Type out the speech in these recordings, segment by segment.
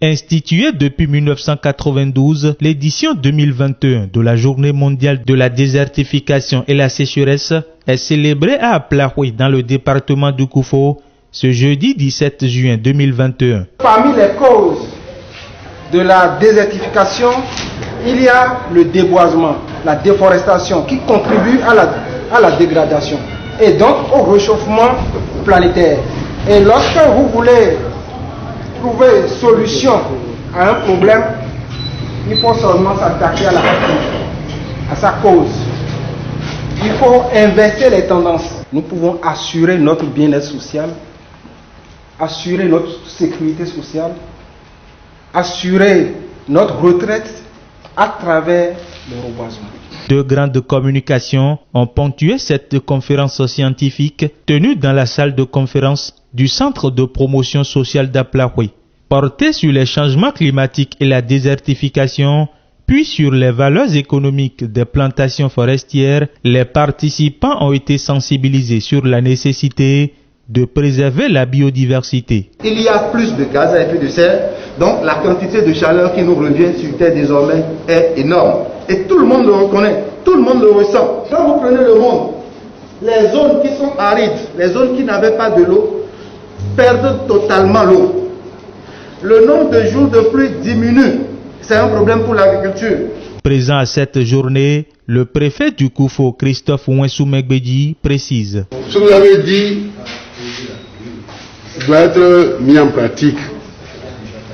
Instituée depuis 1992, l'édition 2021 de la Journée mondiale de la désertification et la sécheresse est célébrée à Aplaoui dans le département du Koufo ce jeudi 17 juin 2021. Parmi les causes de la désertification, il y a le déboisement, la déforestation qui contribue à la dégradation et donc au réchauffement planétaire. Et lorsque vous voulez trouver solution à un problème, il faut seulement s'attaquer à la racine, à sa cause. Il faut inverser les tendances. Nous pouvons assurer notre bien-être social, assurer notre sécurité sociale, assurer notre retraite à travers le reboisement. Deux grandes communications ont ponctué cette conférence scientifique tenue dans la salle de conférence du Centre de promotion sociale d'Aplaoui, portée sur les changements climatiques et la désertification, puis sur les valeurs économiques des plantations forestières. Les participants ont été sensibilisés sur la nécessité de préserver la biodiversité. Il y a plus de gaz à effet de serre, donc la quantité de chaleur qui nous revient sur Terre désormais est énorme. Et tout le monde le reconnaît, tout le monde le ressent. Quand vous prenez le monde, les zones qui sont arides, les zones qui n'avaient pas de l'eau, perdent totalement l'eau. Le nombre de jours de pluie diminue. C'est un problème pour l'agriculture. Présent à cette journée, le préfet du Koufo, Christophe Ouensoumegbedi, précise. Ce que vous avez dit doit être mis en pratique.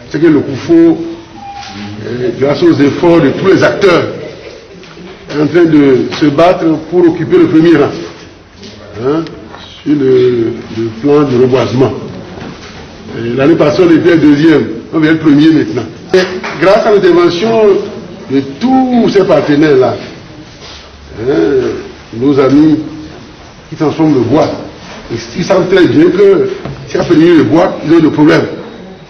C'est que le Koufo, grâce aux efforts de tous les acteurs, est en train de se battre pour occuper le premier rang sur le plan de reboisement. L'année passée, on était le deuxième, on vient le premier maintenant. Et grâce à l'intervention de tous ces partenaires-là, nos amis qui transforment le bois, ils savent très bien que si on fait le bois, ils ont des problèmes.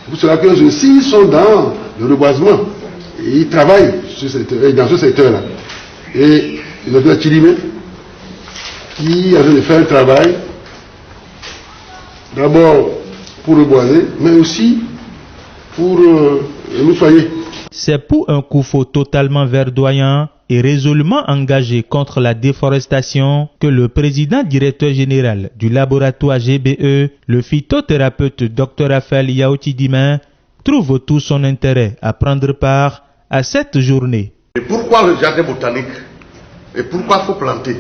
C'est pour cela qu'eux aussi ils sont dans le reboisement. Et ils travaillent dans ce secteur-là. Et le docteur Chilimé, qui a de faire un travail, d'abord pour reboiser, mais aussi pour nous soigner. C'est pour un Koufo totalement verdoyant et résolument engagé contre la déforestation que le président directeur général du laboratoire GBE, le phytothérapeute Dr Raphaël Yaotidimin, trouve tout son intérêt à prendre part à cette journée. Et pourquoi le jardin botanique? Et pourquoi il faut planter?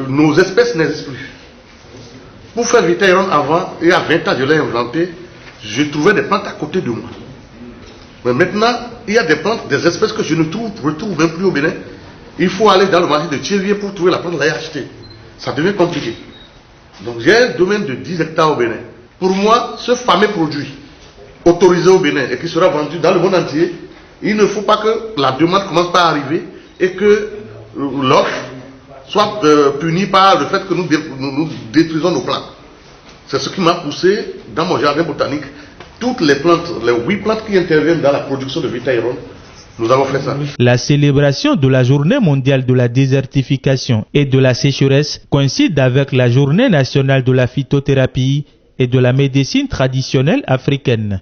Nos espèces n'existent plus. Pour faire Vitaïron avant, il y a 20 ans, je l'ai inventé, je trouvais des plantes à côté de moi. Mais maintenant, il y a des plantes, des espèces que je ne retrouve même plus au Bénin. Il faut aller dans le marché de Thierry pour trouver la plante là et acheter. Ça devient compliqué. Donc j'ai un domaine de 10 hectares au Bénin. Pour moi, ce fameux produit autorisé au Bénin et qui sera vendu dans le monde entier, il ne faut pas que la demande commence par arriver et que l'offre soit punie par le fait que nous détruisons nos plantes. C'est ce qui m'a poussé dans mon jardin botanique. Toutes les plantes, les 8 plantes qui interviennent dans la production de Vitaïron, nous avons fait ça. La célébration de la Journée mondiale de la désertification et de la sécheresse coïncide avec la Journée nationale de la phytothérapie et de la médecine traditionnelle africaine.